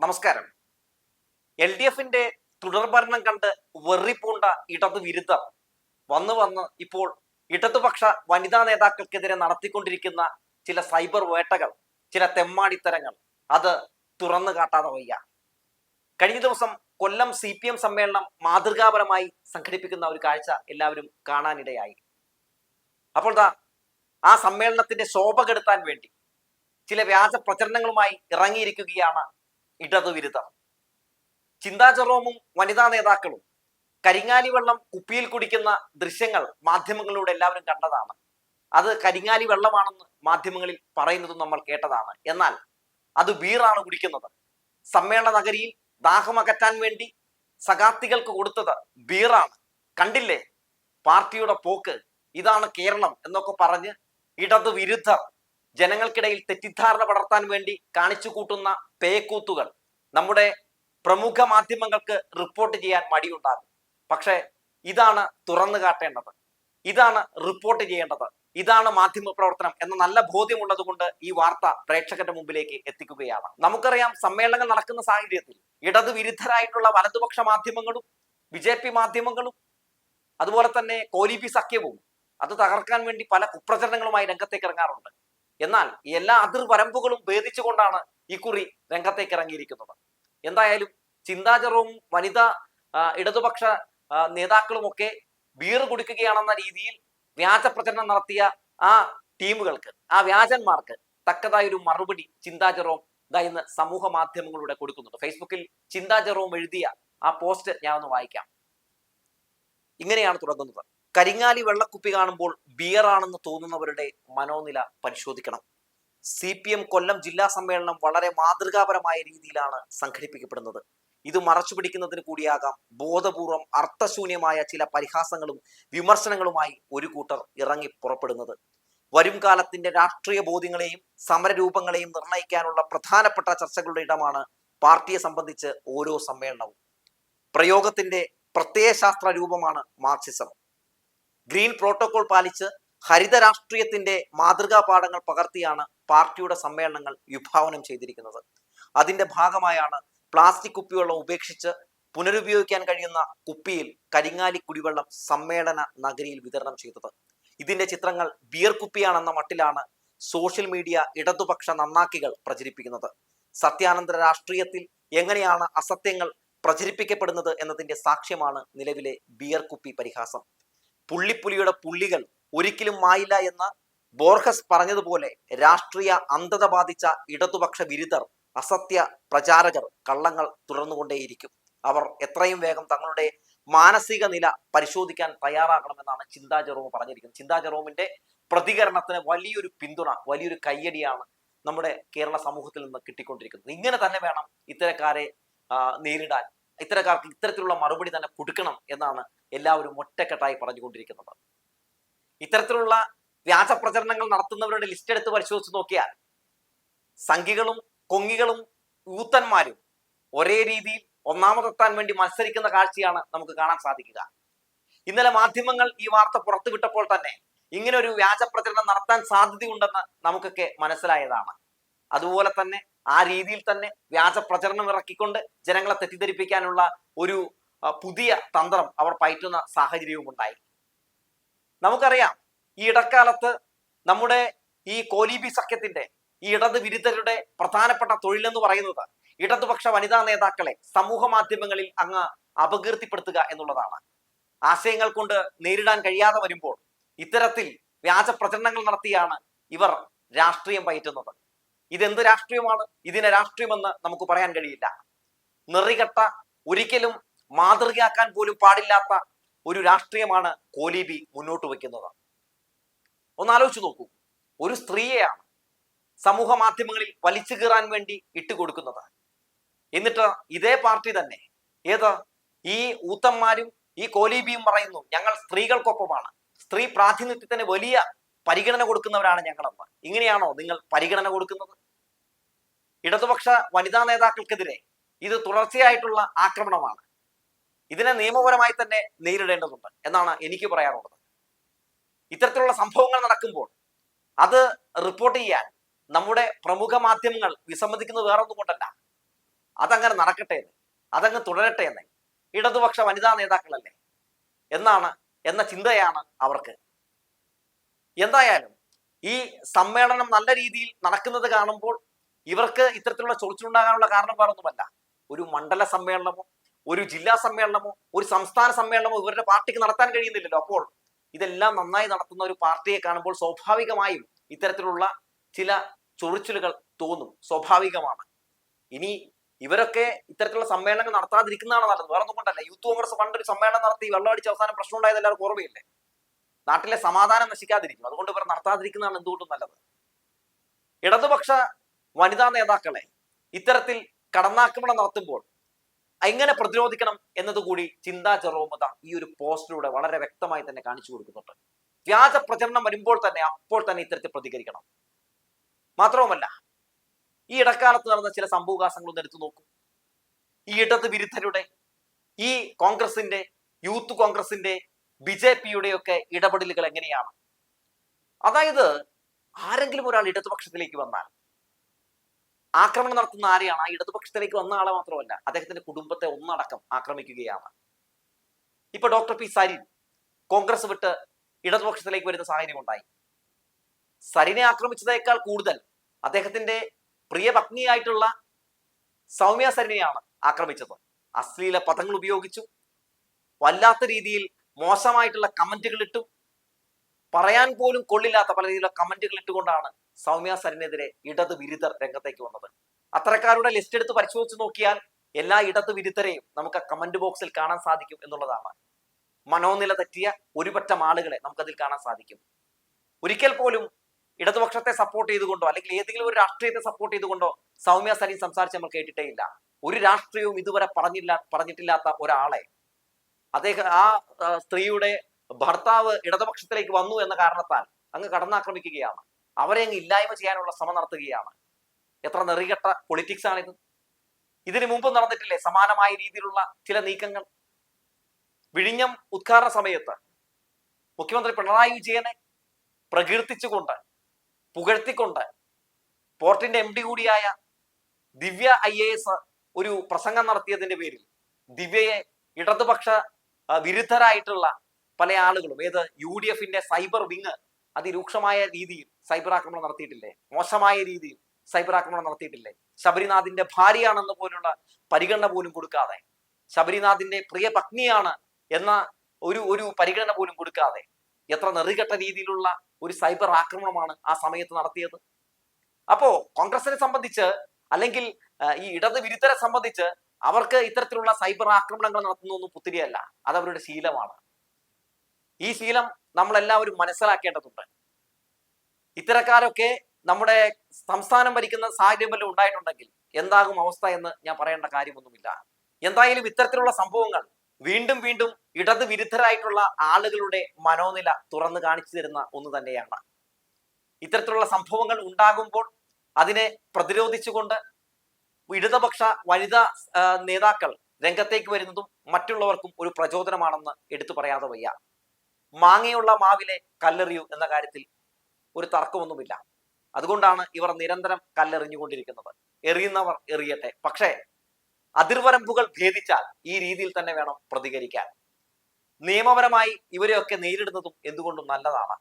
നമസ്കാരം. LDFന്റെ തുടർഭരണം കണ്ട് വെറിപൂണ്ട ഇടതു വിരുദ്ധർ വന്ന് ഇപ്പോൾ ഇടതുപക്ഷ വനിതാ നേതാക്കൾക്കെതിരെ നടത്തിക്കൊണ്ടിരിക്കുന്ന ചില സൈബർ വേട്ടകൾ, ചില തെമ്മാടിത്തരങ്ങൾ അത് തുറന്നു കാട്ടാതെ വയ്യ. കഴിഞ്ഞ ദിവസം കൊല്ലം CPM സമ്മേളനം മാതൃകാപരമായി സംഘടിപ്പിക്കുന്ന ഒരു കാഴ്ച എല്ലാവരും കാണാനിടയായി. അപ്പോൾ ആ സമ്മേളനത്തിന്റെ ശോഭ കെടുത്താൻ വേണ്ടി ചില വ്യാജ പ്രചരണങ്ങളുമായി ഇറങ്ങിയിരിക്കുകയാണ് ഇടതുവിരുദ്ധർ. ചിന്താ ജെറോമും വനിതാ നേതാക്കളും കരിങ്ങാലി വെള്ളം കുപ്പിയിൽ കുടിക്കുന്ന ദൃശ്യങ്ങൾ മാധ്യമങ്ങളിലൂടെ എല്ലാവരും കണ്ടതാണ്. അത് കരിങ്ങാലി വെള്ളമാണെന്ന് മാധ്യമങ്ങളിൽ പറയുന്നതും നമ്മൾ കേട്ടതാണ്. എന്നാൽ അത് ബീറാണ് കുടിക്കുന്നത്. സമ്മേളന നഗരിയിൽ ദാഹമകറ്റാൻ വേണ്ടി സഖാത്തികൾക്ക് കൊടുത്തത് ബീറാണ്. കണ്ടില്ലേ പാർട്ടിയുടെ പോക്ക്, ഇതാണ് കേരളം എന്നൊക്കെ പറഞ്ഞ് ഇടതു വിരുദ്ധർ ജനങ്ങൾക്കിടയിൽ തെറ്റിദ്ധാരണ പടർത്താൻ വേണ്ടി കാണിച്ചു കൂട്ടുന്ന പേക്കൂത്തുകൾ നമ്മുടെ പ്രമുഖ മാധ്യമങ്ങൾക്ക് റിപ്പോർട്ട് ചെയ്യാൻ മടിയുണ്ടാകും. പക്ഷെ ഇതാണ് തുറന്നു കാട്ടേണ്ടത്, ഇതാണ് റിപ്പോർട്ട് ചെയ്യേണ്ടത്, ഇതാണ് മാധ്യമ പ്രവർത്തനം എന്ന നല്ല ബോധ്യമുള്ളത് കൊണ്ട് ഈ വാർത്ത പ്രേക്ഷകരുടെ മുമ്പിലേക്ക് എത്തിക്കുകയാണ്. നമുക്കറിയാം, സമ്മേളനങ്ങൾ നടക്കുന്ന സാഹചര്യത്തിൽ ഇടതു വിരുദ്ധരായിട്ടുള്ള വലതുപക്ഷ മാധ്യമങ്ങളും BJP മാധ്യമങ്ങളും അതുപോലെ തന്നെ കോലീബി സഖ്യവും അത് തകർക്കാൻ വേണ്ടി പല കുപ്രചരണങ്ങളുമായി രംഗത്തേക്ക് ഇറങ്ങാറുണ്ട്. എന്നാൽ എല്ലാ അതിർവരമ്പുകളും ഭേദിച്ചുകൊണ്ടാണ് ഇക്കുറി രംഗത്തേക്ക് ഇറങ്ങിയിരിക്കുന്നത്. എന്തായാലും ചിന്താ ജെറോമും വനിതാ ഇടതുപക്ഷ നേതാക്കളുമൊക്കെ ബീർ കുടിക്കുകയാണെന്ന രീതിയിൽ വ്യാജ പ്രചരണം നടത്തിയ ആ ടീമുകൾക്ക്, ആ വ്യാജന്മാർക്ക് തക്കതായ ഒരു മറുപടി ചിന്താ ജെറോം ഇന്ന് സമൂഹ മാധ്യമങ്ങളിലൂടെ കൊടുക്കുന്നുണ്ട്. ഫേസ്ബുക്കിൽ ചിന്താ ജെറോം എഴുതിയ ആ പോസ്റ്റ് ഞാൻ ഒന്ന് വായിക്കാം. ഇങ്ങനെയാണ് തുടങ്ങുന്നത്: കരിങ്ങാലി വെള്ളക്കുപ്പി കാണുമ്പോൾ ബിയറാണെന്ന് തോന്നുന്നവരുടെ മനോനില പരിശോധിക്കണം. CPM കൊല്ലം ജില്ലാ സമ്മേളനം വളരെ മാതൃകാപരമായ രീതിയിലാണ് സംഘടിപ്പിക്കപ്പെടുന്നത്. ഇത് മറച്ചുപിടിക്കുന്നതിന് കൂടിയാകാം ബോധപൂർവം അർത്ഥശൂന്യമായ ചില പരിഹാസങ്ങളും വിമർശനങ്ങളുമായി ഒരു കൂട്ടർ ഇറങ്ങി പുറപ്പെടുന്നത്. വരും കാലത്തിന്റെ രാഷ്ട്രീയ ബോധ്യങ്ങളെയും സമരരൂപങ്ങളെയും നിർണ്ണയിക്കാനുള്ള പ്രധാനപ്പെട്ട ചർച്ചകളുടെ ഇടമാണ് പാർട്ടിയെ സംബന്ധിച്ച് ഓരോ സമ്മേളനവും. പ്രയോഗത്തിന്റെ പ്രത്യയശാസ്ത്ര രൂപമാണ് മാർക്സിസം. ഗ്രീൻ പ്രോട്ടോകോൾ പാലിച്ച് ഹരിത രാഷ്ട്രീയത്തിന്റെ മാതൃകാ പാഠങ്ങൾ പകർത്തിയാണ് പാർട്ടിയുടെ സമ്മേളനങ്ങൾ വിഭാവനം ചെയ്തിരിക്കുന്നത്. അതിന്റെ ഭാഗമായാണ് പ്ലാസ്റ്റിക് കുപ്പിവെള്ളം ഉപേക്ഷിച്ച് പുനരുപയോഗിക്കാൻ കഴിയുന്ന കുപ്പിയിൽ കരിങ്ങാലി കുടിവെള്ളം സമ്മേളന നഗരിയിൽ വിതരണം ചെയ്തത്. ഇതിന്റെ ചിത്രങ്ങൾ ബിയർ കുപ്പിയാണെന്ന മട്ടിലാണ് സോഷ്യൽ മീഡിയ ഇടതുപക്ഷ നന്നാക്കികൾ പ്രചരിപ്പിക്കുന്നത്. സത്യാനന്തര രാഷ്ട്രീയത്തിൽ എങ്ങനെയാണ് അസത്യങ്ങൾ പ്രചരിപ്പിക്കപ്പെടുന്നത് എന്നതിന്റെ സാക്ഷ്യമാണ് നിലവിലെ ബിയർ കുപ്പി പരിഹാസം. പുള്ളിപ്പുലിയുടെ പുള്ളികൾ ഒരിക്കലും മായില്ല എന്ന് ബോർഹസ് പറഞ്ഞതുപോലെ രാഷ്ട്രീയ അന്ധത ബാധിച്ച ഇടതുപക്ഷ വിരുദ്ധർ, അസത്യ പ്രചാരകർ കള്ളങ്ങൾ തുടർന്നുകൊണ്ടേയിരിക്കും. അവർ എത്രയും വേഗം തങ്ങളുടെ മാനസിക നില പരിശോധിക്കാൻ തയ്യാറാകണമെന്നാണ് ചിന്താ ജെറോം പറഞ്ഞിരിക്കുന്നത്. ചിന്താ ജെറോമിന്റെ പ്രതികരണത്തിന് വലിയൊരു പിന്തുണ, വലിയൊരു കയ്യടിയാണ് നമ്മുടെ കേരള സമൂഹത്തിൽ നിന്ന് കിട്ടിക്കൊണ്ടിരിക്കുന്നത്. ഇങ്ങനെ തന്നെ വേണം ഇത്തരക്കാരെ നേരിടാൻ, ഇത്തരക്കാർക്ക് ഇത്തരത്തിലുള്ള മറുപടി തന്നെ കൊടുക്കണം എന്നാണ് എല്ലാവരും ഒറ്റക്കെട്ടായി പറഞ്ഞുകൊണ്ടിരിക്കുന്നത്. ഇത്തരത്തിലുള്ള വ്യാജ പ്രചരണങ്ങൾ നടത്തുന്നവരുടെ ലിസ്റ്റ് എടുത്ത് പരിശോധിച്ച് നോക്കിയാൽ സംഘികളും കൊങ്ങികളും യൂത്തന്മാരും ഒരേ രീതിയിൽ ഒന്നാമതെത്താൻ വേണ്ടി മത്സരിക്കുന്ന കാഴ്ചയാണ് നമുക്ക് കാണാൻ സാധിക്കുക. ഇന്നലെ മാധ്യമങ്ങൾ ഈ വാർത്ത പുറത്തുവിട്ടപ്പോൾ തന്നെ ഇങ്ങനെ ഒരു വ്യാജ പ്രചരണം നടത്താൻ സാധ്യതയുണ്ടെന്ന് നമുക്കൊക്കെ മനസ്സിലായതാണ്. അതുപോലെ തന്നെ ആ രീതിയിൽ തന്നെ വ്യാജ പ്രചരണം ഇറക്കിക്കൊണ്ട് ജനങ്ങളെ തെറ്റിദ്ധരിപ്പിക്കാനുള്ള ഒരു പുതിയ തന്ത്രം അവർ പയറ്റുന്ന സാഹചര്യവും ഉണ്ടായി. നമുക്കറിയാം, ഈ ഇടക്കാലത്ത് നമ്മുടെ ഈ കോലീബി സഖ്യത്തിന്റെ, ഈ ഇടത് വിരുദ്ധരുടെ പ്രധാനപ്പെട്ട തൊഴിലെന്ന് പറയുന്നത് ഇടതുപക്ഷ വനിതാ നേതാക്കളെ സമൂഹ മാധ്യമങ്ങളിൽ അങ്ങ് അപകീർത്തിപ്പെടുത്തുക എന്നുള്ളതാണ്. ആശയങ്ങൾ കൊണ്ട് നേരിടാൻ കഴിയാതെ വരുമ്പോൾ ഇത്തരത്തിൽ വ്യാജ പ്രചരണങ്ങൾ നടത്തിയാണ് ഇവർ രാഷ്ട്രീയം പയറ്റുന്നത്. ഇതെന്ത് രാഷ്ട്രീയമാണ്? ഇതിനെ രാഷ്ട്രീയമെന്ന് നമുക്ക് പറയാൻ കഴിയില്ല. നെറികെട്ട, ഒരിക്കലും മാതൃകയാക്കാൻ പോലും പാടില്ലാത്ത ഒരു രാഷ്ട്രീയമാണ് കോലീബി മുന്നോട്ട് വയ്ക്കുന്നത്. ഒന്നാലോചിച്ച് നോക്കൂ, ഒരു സ്ത്രീയെയാണ് സമൂഹ മാധ്യമങ്ങളിൽ വലിച്ചു കീറാൻ വേണ്ടി ഇട്ടുകൊടുക്കുന്നത്. എന്നിട്ട് ഇതേ പാർട്ടി തന്നെ, ഈ ഊത്തന്മാരും ഈ കോലീബിയും പറയുന്നു ഞങ്ങൾ സ്ത്രീകൾക്കൊപ്പമാണ്, സ്ത്രീ പ്രാതിനിധ്യത്തിന് വലിയ പരിഗണന കൊടുക്കുന്നവരാണ് ഞങ്ങളെന്ന്. ഇങ്ങനെയാണോ നിങ്ങൾ പരിഗണന കൊടുക്കുന്നത്? ഇടതുപക്ഷ വനിതാ നേതാക്കൾക്കെതിരെ ഇത് തുടർച്ചയായിട്ടുള്ള ആക്രമണമാണ്. ഇതിനെ നിയമപരമായി തന്നെ നേരിടേണ്ടതുണ്ട് എന്നാണ് എനിക്ക് പറയാനുള്ളത്. ഇത്തരത്തിലുള്ള സംഭവങ്ങൾ നടക്കുമ്പോൾ അത് റിപ്പോർട്ട് ചെയ്യാൻ നമ്മുടെ പ്രമുഖ മാധ്യമങ്ങൾ വിസമ്മതിക്കുന്നത് വേറൊന്നും കൊണ്ടല്ല. അതങ്ങനെ നടക്കട്ടെ എന്ന്, അതങ്ങ് തുടരട്ടെ എന്ന്, ഇടതുപക്ഷ വനിതാ നേതാക്കളല്ലേ എന്ന ചിന്തയാണ് അവർക്ക്. എന്തായാലും ഈ സമ്മേളനം നല്ല രീതിയിൽ നടക്കുന്നത് കാണുമ്പോൾ ഇവർക്ക് ഇത്തരത്തിലുള്ള ചൊറിച്ചിലുണ്ടാകാനുള്ള കാരണം വേറൊന്നുമല്ല. ഒരു മണ്ഡല സമ്മേളനമോ ഒരു ജില്ലാ സമ്മേളനമോ ഒരു സംസ്ഥാന സമ്മേളനമോ ഇവരുടെ പാർട്ടിക്ക് നടത്താൻ കഴിയുന്നില്ലല്ലോ. അപ്പോൾ ഇതെല്ലാം നന്നായി നടത്തുന്ന ഒരു പാർട്ടിയെ കാണുമ്പോൾ സ്വാഭാവികമായും ഇത്തരത്തിലുള്ള ചില ചൊറിച്ചിലുകൾ തോന്നും, സ്വാഭാവികമാണ്. ഇനി ഇവരൊക്കെ ഇത്തരത്തിലുള്ള സമ്മേളനങ്ങൾ നടത്താതിരിക്കുന്നതാണ് നല്ലത്, വേറൊന്നും കൊണ്ടല്ല. യൂത്ത് കോൺഗ്രസ് പണ്ടൊരു സമ്മേളനം നടത്തി വെള്ളമടിച്ച് അവസാനം പ്രശ്നം ഉണ്ടായത് എല്ലാവർക്കും ഓർമ്മയില്ലേ? നാട്ടിലെ സമാധാനം നശിക്കാതിരിക്കും, അതുകൊണ്ട് ഇവർ നടത്താതിരിക്കുന്നതാണ് എന്തുകൊണ്ടും നല്ലത്. ഇടതുപക്ഷ വനിതാ നേതാക്കളെ ഇത്തരത്തിൽ കടന്നാക്രമണം നടത്തുമ്പോൾ എങ്ങനെ പ്രതിരോധിക്കണം എന്നതുകൂടി ചിന്താ ജെറോമത ഈ ഒരു പോസ്റ്റിലൂടെ വളരെ വ്യക്തമായി തന്നെ കാണിച്ചു കൊടുക്കുന്നുണ്ട്. വ്യാജ പ്രചരണം വരുമ്പോൾ തന്നെ അപ്പോൾ തന്നെ ഇത്തരത്തിൽ പ്രതികരിക്കണം. മാത്രവുമല്ല, ഈ ഇടക്കാലത്ത് നടന്ന ചില സംഭവവികാസങ്ങളൊന്നും എടുത്തു നോക്കൂ. ഈ ഇടത് വിരുദ്ധരുടെ, ഈ കോൺഗ്രസിന്റെ, യൂത്ത് കോൺഗ്രസിന്റെ, BJP-യുടെ ഒക്കെ ഇടപെടലുകൾ എങ്ങനെയാണ്? അതായത് ആരെങ്കിലും ഒരാൾ ഇടതുപക്ഷത്തിലേക്ക് വന്നാൽ ആക്രമണം നടത്തുന്ന ആരെയാണ്? ആ ഇടതുപക്ഷത്തിലേക്ക് വന്ന ആളെ മാത്രമല്ല, അദ്ദേഹത്തിന്റെ കുടുംബത്തെ ഒന്നടക്കം ആക്രമിക്കുകയാണ്. ഇപ്പൊ ഡോക്ടർ പി സരിൻ കോൺഗ്രസ് വിട്ട് ഇടതുപക്ഷത്തിലേക്ക് വരുന്ന സാഹചര്യം ഉണ്ടായി. സരിനെ ആക്രമിച്ചതേക്കാൾ കൂടുതൽ അദ്ദേഹത്തിന്റെ പ്രിയ പത്നിയായിട്ടുള്ള സൗമ്യ സരിനെയാണ് ആക്രമിച്ചത്. അശ്ലീല പദങ്ങൾ ഉപയോഗിച്ചു, വല്ലാത്ത രീതിയിൽ മോശമായിട്ടുള്ള കമന്റുകൾ ഇട്ടു, പറയാൻ പോലും കൊള്ളില്ലാത്ത പല രീതിയിലുള്ള കമന്റുകൾ ഇട്ടുകൊണ്ടാണ് സൗമ്യ സരിനെതിരെ ഇടത് വിരുദ്ധർ രംഗത്തേക്ക് വന്നത്. അത്തരക്കാരുടെ ലിസ്റ്റ് എടുത്ത് പരിശോധിച്ച് നോക്കിയാൽ എല്ലാ ഇടത് വിരുദ്ധരെയും നമുക്ക് കമന്റ് ബോക്സിൽ കാണാൻ സാധിക്കും എന്നുള്ളതാണ്. മനോനില തെറ്റിയ ഒരുപറ്റം ആളുകളെ നമുക്കതിൽ കാണാൻ സാധിക്കും. ഒരിക്കൽ പോലും ഇടതുപക്ഷത്തെ സപ്പോർട്ട് ചെയ്തുകൊണ്ടോ അല്ലെങ്കിൽ ഏതെങ്കിലും ഒരു രാഷ്ട്രീയത്തെ സപ്പോർട്ട് ചെയ്തുകൊണ്ടോ സൗമ്യ സരിൻ സംസാരിച്ച് നമ്മൾ കേട്ടിട്ടേ ഇല്ല. ഒരു രാഷ്ട്രീയവും ഇതുവരെ പറഞ്ഞിട്ടില്ലാത്ത ഒരാളെ അദ്ദേഹം, ആ സ്ത്രീയുടെ ഭർത്താവ് ഇടതുപക്ഷത്തിലേക്ക് വന്നു എന്ന കാരണത്താൽ അങ്ങ് കടന്നാക്രമിക്കുകയാണ്, അവരെ അങ്ങ് ഇല്ലായ്മ ചെയ്യാനുള്ള ശ്രമം നടത്തുകയാണ്. എത്ര നെറികെട്ട പൊളിറ്റിക്സ് ആണിത്! ഇതിനു മുമ്പ് നടന്നിട്ടില്ലേ സമാനമായ രീതിയിലുള്ള ചില നീക്കങ്ങൾ? വിഴിഞ്ഞം ഉദ്ഘാടന സമയത്ത് മുഖ്യമന്ത്രി പിണറായി വിജയനെ പ്രകീർത്തിച്ചുകൊണ്ട്, പുകഴ്ത്തിക്കൊണ്ട് പോർട്ടിന്റെ MD കൂടിയായ ദിവ്യ IAS ഒരു പ്രസംഗം നടത്തിയതിന്റെ പേരിൽ ദിവ്യയെ ഇടതുപക്ഷ വിരുദ്ധരായിട്ടുള്ള പല ആളുകളും, ഏത് UDF-ന്റെ സൈബർ വിങ് അതിരൂക്ഷമായ രീതിയിൽ സൈബർ ആക്രമണം നടത്തിയിട്ടില്ലേ? മോശമായ രീതിയിൽ സൈബർ ആക്രമണം നടത്തിയിട്ടില്ലേ? ശബരിനാഥിന്റെ ഭാര്യയാണെന്ന് പോലുള്ള പരിഗണന പോലും കൊടുക്കാതെ, ശബരിനാഥിന്റെ പ്രിയ പത്നിയാണ് എന്ന ഒരു പരിഗണന പോലും കൊടുക്കാതെ എത്ര നെറികെട്ട രീതിയിലുള്ള ഒരു സൈബർ ആക്രമണമാണ് ആ സമയത്ത് നടത്തിയത്. അപ്പോ കോൺഗ്രസിനെ സംബന്ധിച്ച് അല്ലെങ്കിൽ ഈ ഇടത് വിരുദ്ധരെ സംബന്ധിച്ച് അവർക്ക് ഇത്തരത്തിലുള്ള സൈബർ ആക്രമണങ്ങൾ നടത്തുന്നൊന്നും പുത്തിരിയല്ല, അത് അവരുടെ ശീലമാണ്. ഈ ശീലം നമ്മളെല്ലാവരും മനസ്സിലാക്കേണ്ടതുണ്ട്. ഇത്തരക്കാരൊക്കെ നമ്മുടെ സംസ്ഥാനം ഭരിക്കുന്ന സാഹചര്യം വല്ലതും ഉണ്ടായിട്ടുണ്ടെങ്കിൽ എന്താകും അവസ്ഥ എന്ന് ഞാൻ പറയേണ്ട കാര്യമൊന്നുമില്ല. എന്തായാലും ഇത്തരത്തിലുള്ള സംഭവങ്ങൾ വീണ്ടും വീണ്ടും ഇടത് വിരുദ്ധരായിട്ടുള്ള ആളുകളുടെ മനോനില തുറന്നു കാണിച്ചു തരുന്ന ഒന്ന് തന്നെയാണ്. ഇത്തരത്തിലുള്ള സംഭവങ്ങൾ ഉണ്ടാകുമ്പോൾ അതിനെ പ്രതിരോധിച്ചുകൊണ്ട് ഇടതുപക്ഷ വനിതാ നേതാക്കൾ രംഗത്തേക്ക് വരുന്നതും മറ്റുള്ളവർക്കും ഒരു പ്രചോദനമാണെന്ന് എടുത്തു പറയാതെ വയ്യ. മാങ്ങയുള്ള മാവിലെ കല്ലെറിയൂ എന്ന കാര്യത്തിൽ ഒരു തർക്കമൊന്നുമില്ല. അതുകൊണ്ടാണ് ഇവർ നിരന്തരം കല്ലെറിഞ്ഞുകൊണ്ടിരിക്കുന്നത്. എറിയുന്നവർ എറിയട്ടെ, പക്ഷേ അതിർവരമ്പുകൾ ഭേദിച്ചാൽ ഈ രീതിയിൽ തന്നെ വേണം പ്രതികരിക്കാൻ. നിയമപരമായി ഇവരെയൊക്കെ നേരിടുന്നതും എന്തുകൊണ്ടും നല്ലതാണ്.